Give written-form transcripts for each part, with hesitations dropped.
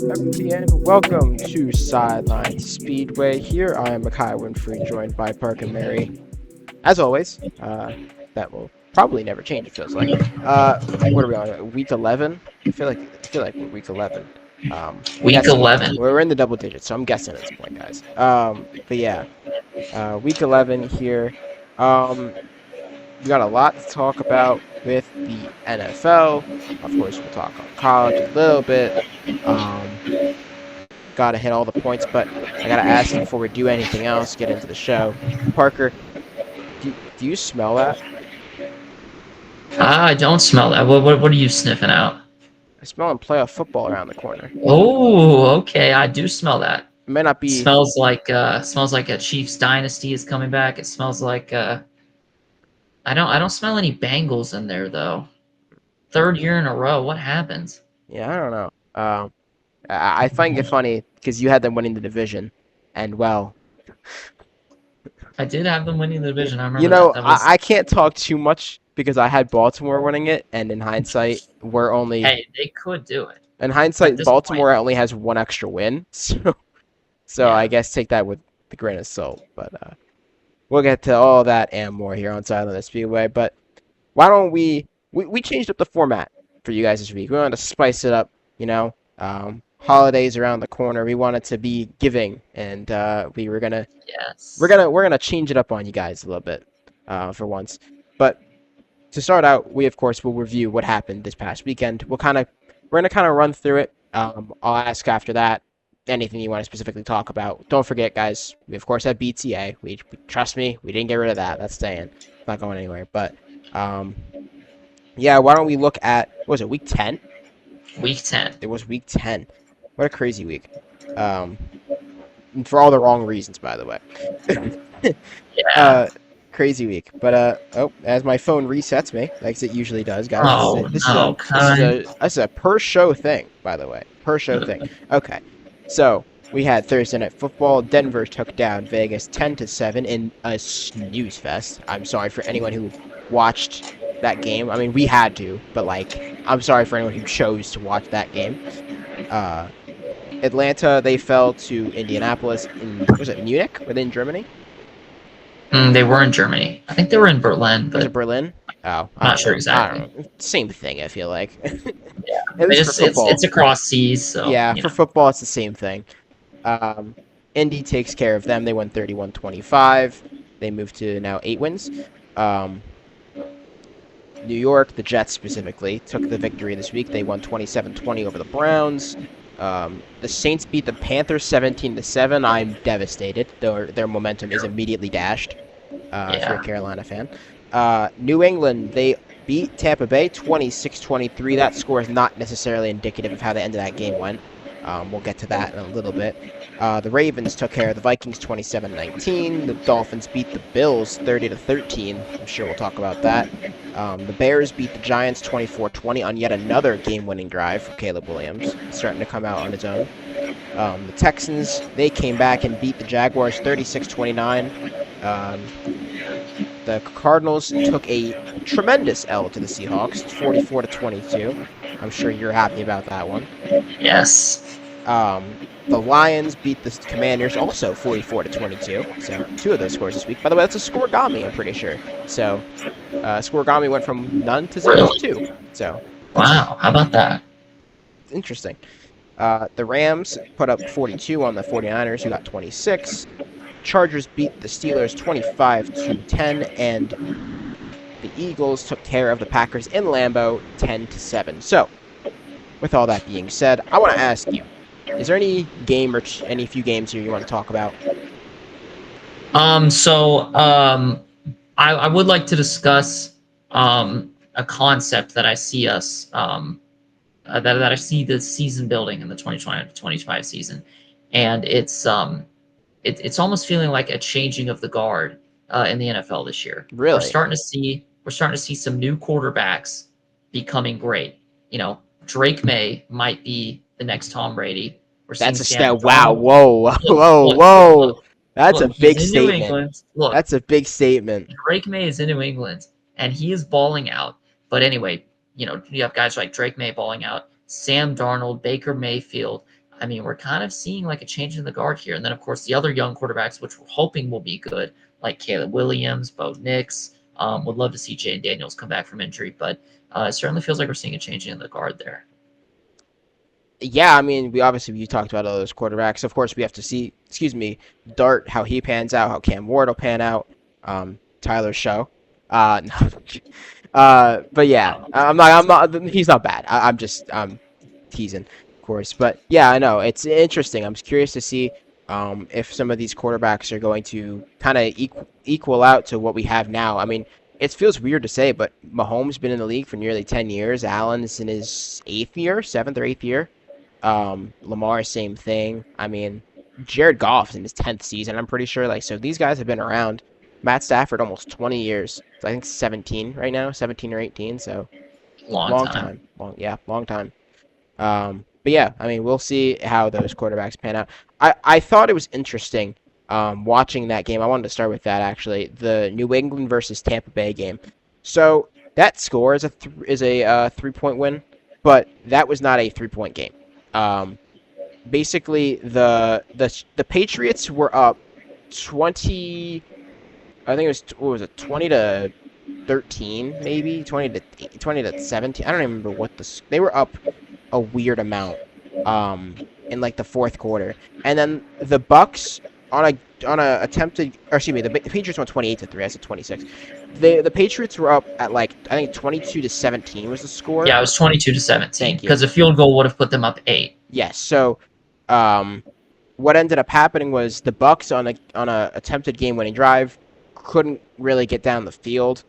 And welcome to Sideline Speedway. Here I am Mekhi Winfrey, joined by Park and Merrey. As always, that will probably never change. It feels like. What are we on? Week 11. I feel like we're week 11. I'm Week guessing 11. we're in the double digits, so I'm guessing at this point, guys. But yeah, week 11 here. Um, we got a lot to talk about with the NFL. Of course, we'll talk on college a little bit. Um, Gotta hit all the points, but I gotta ask before we do anything else, get into the show. Parker, do you smell that? I don't smell that. What are you sniffing out? I smell him playoff football around the corner. Oh, okay. I do smell that. It may not It be. smells like a Chiefs dynasty is coming back. It smells like I don't smell any Bengals in there though. Third year in a row. What happens? Yeah, I don't know. I find it funny because you had them winning the division, and well, I did have them winning the you, division. I you remember that. know, That was I can't talk too much because I had Baltimore winning it, and hey, they could do it. in At hindsight, this point, Baltimore only has one extra win, so I yeah. guess take that with the grain of salt. But we'll get to all that and more here on Silent Speedway. But why don't we changed up the format for you guys this week. We wanted to spice it up, you know. Holidays around the corner. We wanted to be giving, and we were gonna Yes. we're gonna change it up on you guys a little bit for once. But to start out, we of course will review what happened this past weekend. We're gonna kind of run through it. I'll ask after that anything you want to specifically talk about. Don't forget, guys. We of course have BTA. We trust me. We didn't get rid of that. That's staying. It's not going anywhere. But um, yeah. Why don't we look at what was it? Week 10. Week 10. It was week 10. What a crazy week. Um, for all the wrong reasons, by the way. Yeah. Crazy week. But as my phone resets me, like it usually does, guys. Oh no, This is a per show thing, by the way. Per show thing. Okay. So we had Thursday night football. Denver took down Vegas 10-7 in a snooze fest. I'm sorry for anyone who watched that game. I mean, we had to, but like, I'm sorry for anyone who chose to watch that game. Uh, Atlanta, they fell to Indianapolis in, was it Munich? Within Germany? They were in Germany. I think they were in Berlin, Was it but Berlin? Oh, I'm I not don't sure know. I exactly. don't know. Same thing, I feel like. Yeah, At least for it's football. across seas, so Yeah, you for know. football, it's the same thing. Um, Indy takes care of them. They won 31-25. They moved to now 8 wins. Um, New York, the Jets specifically, took the victory this week. They won 27-20 over the Browns. The Saints beat the Panthers 17-7. I'm devastated. Their momentum is immediately dashed. If you're a Yeah, Carolina fan. New England, they beat Tampa Bay 26-23. That score is not necessarily indicative of how the end of that game went. We'll get to that in a little bit. The Ravens took care of the Vikings 27-19. The Dolphins beat the Bills 30-13. I'm sure we'll talk about that. The Bears beat the Giants 24-20 on yet another game-winning drive for Caleb Williams, starting to come out on his own. The Texans, they came back and beat the Jaguars 36-29. The Cardinals took a tremendous L to the Seahawks, 44-22. I'm sure you're happy about that one. yes, The Lions beat the Commanders also 44-22. So 2 of those scores this week. By the way, that's a scoregami, I'm pretty sure. So scoregami went from none to 0 to really. 2. So Wow, how about that? it's interesting. The Rams put up 42 on the 49ers, who got 26. Chargers beat the Steelers 25-10, and the Eagles took care of the Packers in Lambeau 10-7. So, with all that being said, I want to ask you: is there any game or any few games here you want to talk about? I would like to discuss a concept that I see us that I see the season building in the 2020-2025 season, and it's almost feeling like a changing of the guard in the NFL this year. Really? We're starting to see some new quarterbacks becoming great. You know, Drake May might be the next Tom Brady. We're seeing That's a Sam step. Wow! Darnold. Whoa! Look, Whoa! look, Whoa! look, That's a look. He's big in New statement. England. Look, That's a big statement. Drake May is in New England, and he is balling out. But anyway, you know, you have guys like Drake May balling out, Sam Darnold, Baker Mayfield, I mean, we're kind of seeing like a change in the guard here. And then, of course, the other young quarterbacks, which we're hoping will be good, like Caleb Williams, Bo Nix. Would love to see Jay Daniels come back from injury, but it certainly feels like we're seeing a change in the guard there. Yeah, I mean, you talked about all those quarterbacks. Of course, we have to see, Dart, how he pans out, how Cam Ward will pan out, Tyler's show. No. But yeah, I'm not. He's not bad. I'm teasing, of course. But yeah, I know it's interesting. I'm just curious to see, if some of these quarterbacks are going to kind of equal out to what we have now. I mean, it feels weird to say, but Mahomes been in the league for nearly 10 years. Allen's in his seventh or eighth year. Lamar, same thing. I mean, Jared Goff's in his 10th season, I'm pretty sure. Like, so these guys have been around. Matt Stafford, almost 20 years. So I think 17 right now, 17 or 18. So Long long time. time. Long time. But yeah, I mean, we'll see how those quarterbacks pan out. I thought it was interesting, watching that game. I wanted to start with that, actually. The New England versus Tampa Bay game. So that score is a 3-point win, but that was not a 3-point game. Basically, the Patriots were up 20. I think it was, what was it, 20-13, maybe 20-17. I don't even remember they were up a weird amount, in like the fourth quarter, and then the Bucks on a attempted, or excuse me, the Patriots went 28-3. I said 26. The Patriots were up at, like, I think 22-17 was the score. Yeah, it was 22-17. Thank you. Because a field goal would have put them up 8. Yes. So, what ended up happening was the Bucks on a attempted game-winning drive couldn't really get down the field,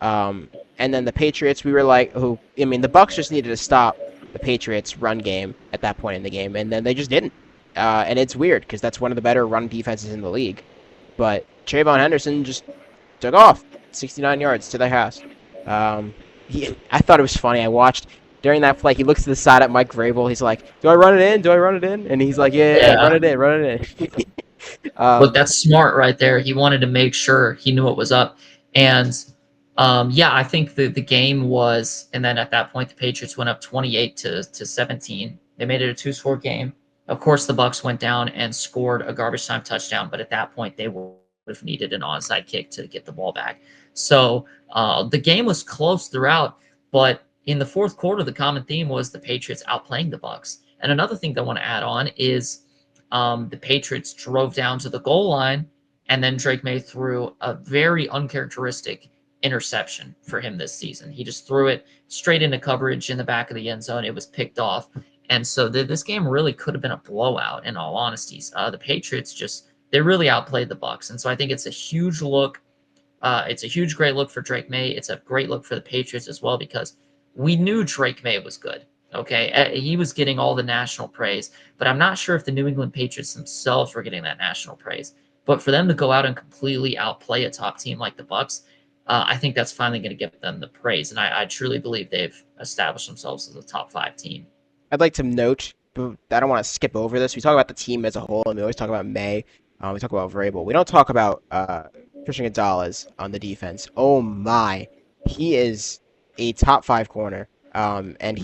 and then the Patriots, we were like, the Bucks just needed to stop the Patriots' run game at that point in the game, and then they just didn't. And it's weird because that's one of the better run defenses in the league. But Trayvon Henderson just took off 69 yards to the house. I thought it was funny. I watched during that play. He looks to the side at Mike Vrabel. He's like, "Do I run it in? Do I run it in?" And he's like, "Yeah. Run it in. Run it in." Look, that's smart right there. He wanted to make sure he knew what was up. And yeah, I think the game was, and then at that point, the Patriots went up 28-17. They made it a 2-score game. Of course, the Bucks went down and scored a garbage time touchdown, but at that point, they would have needed an onside kick to get the ball back. So the game was close throughout, but in the fourth quarter, the common theme was the Patriots outplaying the Bucks. And another thing that I want to add on is the Patriots drove down to the goal line, and then Drake May threw a very uncharacteristic interception for him this season. He just threw it straight into coverage in the back of the end zone. It was picked off. And so this game really could have been a blowout, in all honesty. The Patriots they really outplayed the Bucks. And so I think it's a huge look. It's a huge, great look for Drake May. It's a great look for the Patriots as well, because we knew Drake May was good. Okay, he was getting all the national praise, but I'm not sure if the New England Patriots themselves were getting that national praise. But for them to go out and completely outplay a top team like the Bucks, I think that's finally going to give them the praise. And I truly believe they've established themselves as a top 5 team. I'd like to note, but I don't want to skip over this. We talk about the team as a whole, and we always talk about May. We talk about Vrabel. We don't talk about Christian Gonzalez on the defense. Oh my, he is a top 5 corner, and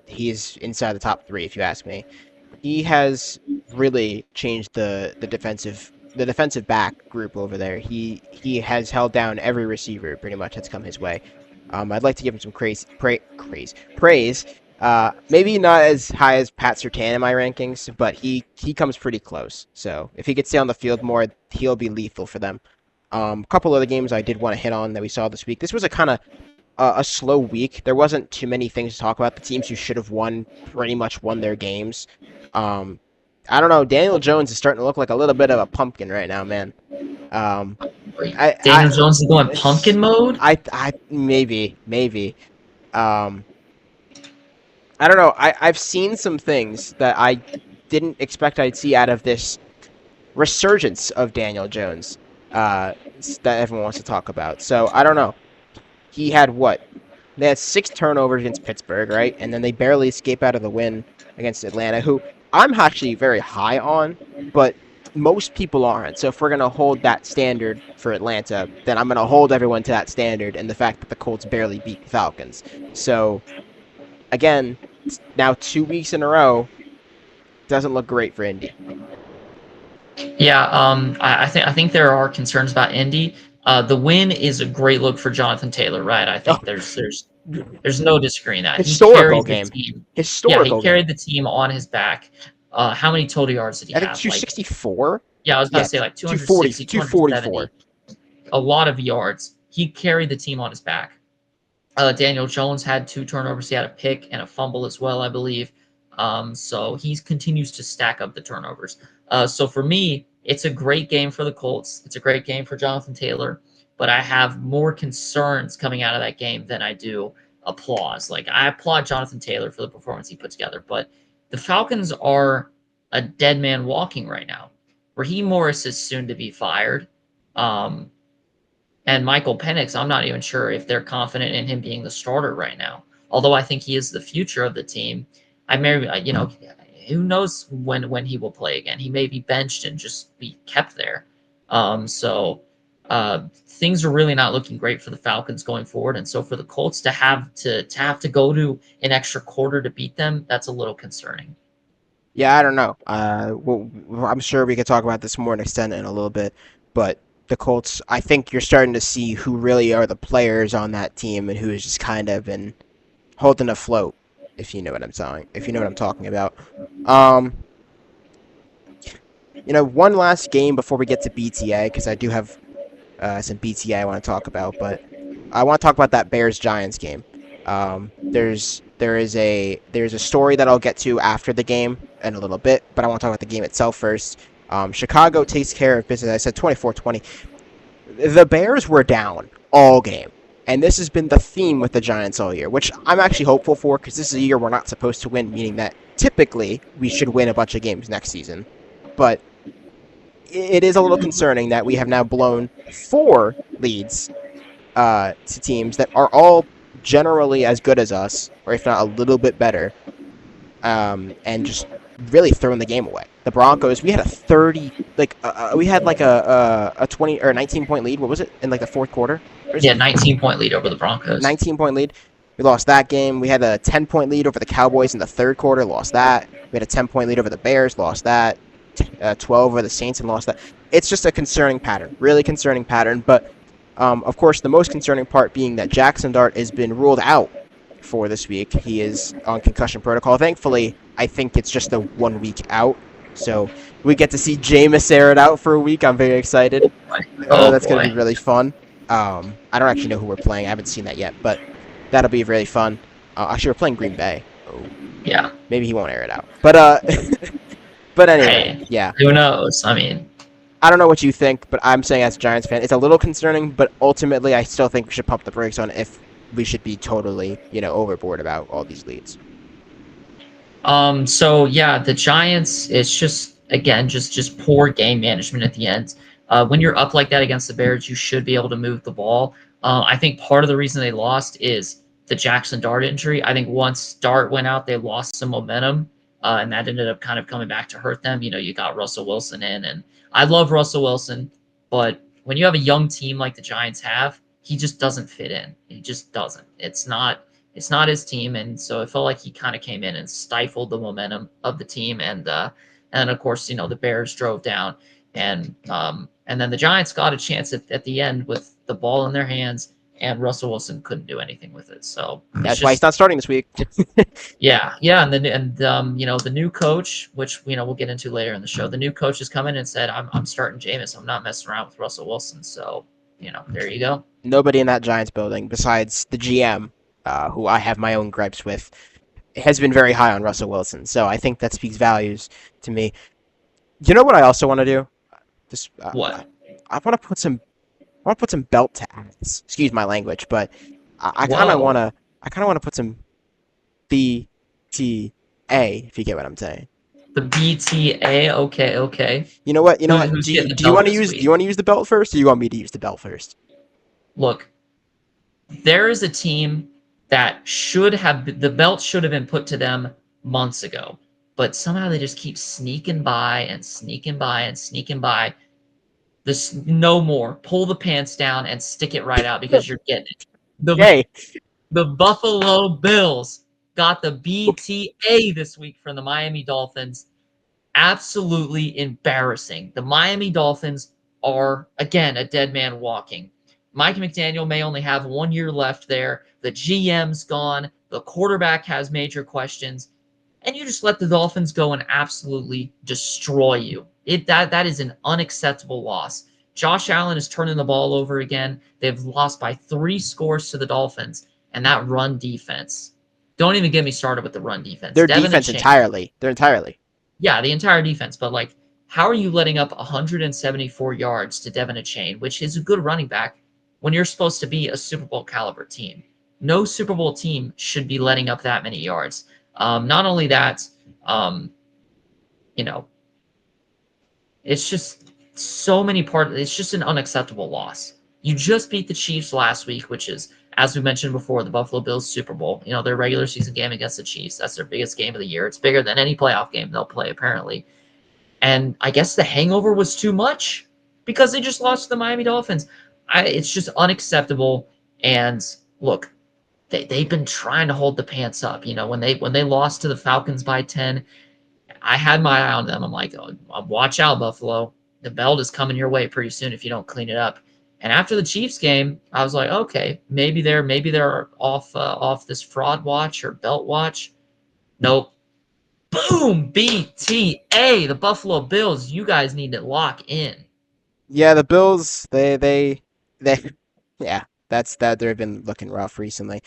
he's inside the top 3 if you ask me. He has really changed the defensive back group over there. He has held down every receiver pretty much that's come his way. I'd like to give him some praise. Maybe not as high as Pat Surtain in my rankings, but he comes pretty close. So if he could stay on the field more, he'll be lethal for them. A couple other games I did want to hit on that we saw this week. This was a kind of a slow week. There wasn't too many things to talk about. The teams who should have won pretty much won their games. I don't know. Daniel Jones is starting to look like a little bit of a pumpkin right now, man. Daniel Jones is going pumpkin mode? Maybe. I don't know. I've seen some things that I didn't expect I'd see out of this resurgence of Daniel Jones that everyone wants to talk about. So, I don't know. He had what? They had 6 turnovers against Pittsburgh, right? And then they barely escape out of the win against Atlanta, who I'm actually very high on, but most people aren't. So if we're going to hold that standard for Atlanta, then I'm going to hold everyone to that standard and the fact that the Colts barely beat the Falcons. So, again, now 2 weeks in a row, doesn't look great for Indy. Yeah, I think there are concerns about Indy. The win is a great look for Jonathan Taylor, right? I Oh, think there's no disagreeing that he historical carried the game. team. Yeah, he Historical game. carried the team on his back. How many total yards did he I think have? Like, 264. yeah, I was about to Yeah, say like 240, 260, 244. 270. A lot of yards. He carried the team on his back. Daniel Jones had 2 turnovers. He had a pick and a fumble as well, I believe. So he continues to stack up the turnovers. So for me, it's a great game for the Colts. It's a great game for Jonathan Taylor, but I have more concerns coming out of that game than I do applause. Like, I applaud Jonathan Taylor for the performance he put together, but the Falcons are a dead man walking right now. Raheem Morris is soon to be fired. Um, and Michael Penix, I'm not even sure if they're confident in him being the starter right now. Although I think he is the future of the team. Who knows when he will play again? He may be benched and just be kept there. Things are really not looking great for the Falcons going forward, and so for the Colts to go to an extra quarter to beat them, that's a little concerning. Yeah, I don't know. I'm sure we could talk about this more in extent in a little bit, but the Colts, I think you're starting to see who really are the players on that team and who has just kind of been holding afloat, if you know what I'm saying, if you know what I'm talking about. Um, one last game before we get to BTA, because I do have some BTA I want to talk about, but I want to talk about that Bears Giants game. There's a story that I'll get to after the game in a little bit, but I want to talk about the game itself first. Chicago takes care of business. I said 24-20. The Bears were down all game, and this has been the theme with the Giants all year, which I'm actually hopeful for because this is a year we're not supposed to win, meaning that typically we should win a bunch of games next season. But it is a little concerning that we have now blown 4 leads to teams that are all generally as good as us, or if not a little bit better, and just really throwing the game away. The Broncos, we had a 30, we had like a 20 or 19 point lead. What was it in like the fourth quarter? Yeah, 19-point lead over the Broncos. 19 point lead. We lost that game. We had a 10 point lead over the Cowboys in the third quarter. Lost that. We had a 10 point lead over the Bears. Lost that. 12 over the Saints and lost that. It's just a concerning pattern, really concerning pattern. But of course, the most concerning part being that Jackson Dart has been ruled out for this week. He is on concussion protocol. Thankfully, I think it's just a 1 week out. So we get to see Jameis aired out for a week. I'm very excited. Oh That's going to boy. be really fun. I don't actually know who we're playing. I haven't seen that yet, but that'll be really fun. Actually, we're playing Green Bay. Oh, Yeah. maybe he won't air it out. But but anyway, Hey, yeah. who knows? I mean, I don't know what you think, but I'm saying as a Giants fan, it's a little concerning, but ultimately I still think we should pump the brakes on if we should be totally, overboard about all these leads. so yeah, the Giants, it's just again just poor game management at the end. When you're up like that against the Bears, you should be able to move the ball. I think part of the reason they lost is the Jackson Dart injury. I think once Dart went out, they lost some momentum, and that ended up kind of coming back to hurt them. You got Russell Wilson in, and I love Russell Wilson, but when you have a young team like the Giants have, he just doesn't fit in. He just doesn't. It's not his team, and so it felt like he kind of came in and stifled the momentum of the team, and of course, the Bears drove down, and then the Giants got a chance at the end with the ball in their hands, and Russell Wilson couldn't do anything with it. So it's That's why he's just not starting this week. yeah, and the new coach, which we'll get into later in the show, the new coach has come in and said, I'm starting Jameis. I'm not messing around with Russell Wilson. So there you go. Nobody in that Giants building besides the GM, who I have my own gripes with, has been very high on Russell Wilson. So I think that speaks values to me. You know what I also want to do? Just What? I want to put some belt to ass. Excuse my language, but I kind of Whoa. want to put some BTA, if you get what I'm saying. The BTA. Okay, okay. You know what? You know what? Who's getting the Do you belt want to this use week? the belt first, or do you want me to use the belt first? Look, there is a team that the belt should have been put to them months ago, but somehow they just keep sneaking by and sneaking by and sneaking by. This no more. Pull the pants down and stick it right out because you're getting it. The Yay! the Buffalo Bills got the BTA this week from the Miami Dolphins. Absolutely embarrassing. The Miami Dolphins are, again, a dead man walking. Mike McDaniel may only have 1 year left there. The GM's gone. The quarterback has major questions. And you just let the Dolphins go and absolutely destroy you. That is an unacceptable loss. Josh Allen is turning the ball over again. They've lost by 3 scores to the Dolphins. And that run defense. Don't even get me started with the run defense. Their Devin defense Achane. entirely. They're entirely. Yeah, the entire defense. But, like, how are you letting up 174 yards to Devin Achane, which is a good running back, when you're supposed to be a Super Bowl caliber team? No Super Bowl team should be letting up that many yards. Not only that, um, you know, it's just so many parts. It's just an unacceptable loss. You just beat the Chiefs last week, which is, as we mentioned before, the Buffalo Bills Super Bowl. You know, their regular season game against the Chiefs. That's their biggest game of the year. It's bigger than any playoff game they'll play, apparently. And I guess the hangover was too much because they just lost to the Miami Dolphins. It's just unacceptable. And look, they've been trying to hold the pants up. You know, when they lost to the Falcons by 10, I had my eye on them. I'm like, oh, watch out, Buffalo. The belt is coming your way pretty soon if you don't clean it up. And after the Chiefs game, I was like, okay, maybe they're off this fraud watch or belt watch. Nope. Boom! BTA, the Buffalo Bills. You guys need to lock in. Yeah, the Bills. They. Yeah, that's that. They've been looking rough recently.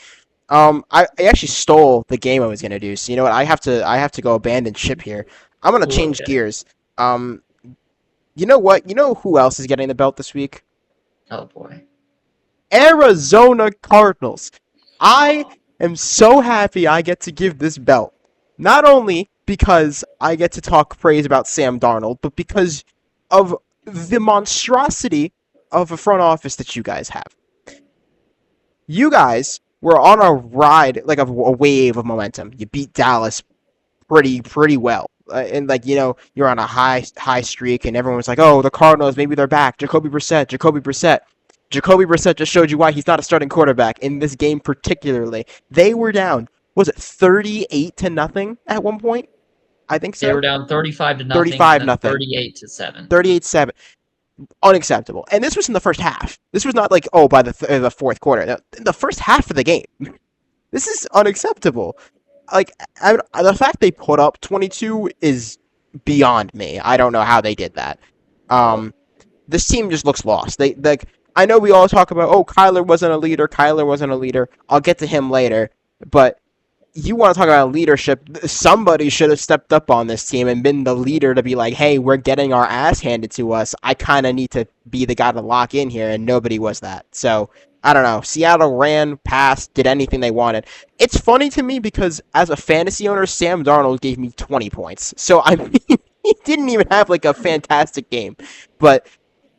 I actually stole the game I was gonna do. So you know what? I have to go abandon ship here. I'm gonna Ooh, change okay. gears. You know what? You know who else is getting the belt this week? Oh boy. Arizona Cardinals. I am so happy I get to give this belt. Not only because I get to talk praise about Sam Darnold, but because of the monstrosity of a front office that you guys have. You guys were on a ride, like a wave of momentum. You beat Dallas pretty well. And like you're on a high streak, and everyone was like, "Oh, the Cardinals, maybe they're back." Jacoby Brissett just showed you why he's not a starting quarterback in this game particularly. They were down. Was it 38-0 at one point? I think They so. were down 35 to nothing and 35 then nothing. 38-7. 38-7. Unacceptable. And this was in the first half. This was not like by the fourth quarter. No, in the first half of the game. This is unacceptable. Like the fact they put up 22 is beyond me. I don't know how they did that. Oh, Um, this team just looks lost. They like I know we all talk about Kyler wasn't a leader. Kyler wasn't a leader. I'll get to him later, but you want to talk about leadership? Somebody should have stepped up on this team and been the leader to be like, hey, we're getting our ass handed to us. I kind of need to be the guy to lock in here, and nobody was that. So I don't know. Seattle ran, passed, did anything they wanted. It's funny to me because as a fantasy owner, Sam Darnold gave me 20 points. So I mean, he didn't even have like a fantastic game, but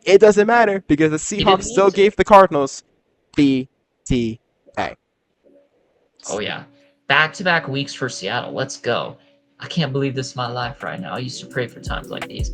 it doesn't matter because the he Seahawks didn't still need to. gave the Cardinals BTA. Oh yeah. Back-to-back weeks for Seattle. Let's go. I can't believe this is my life right now. I used to pray for times like these.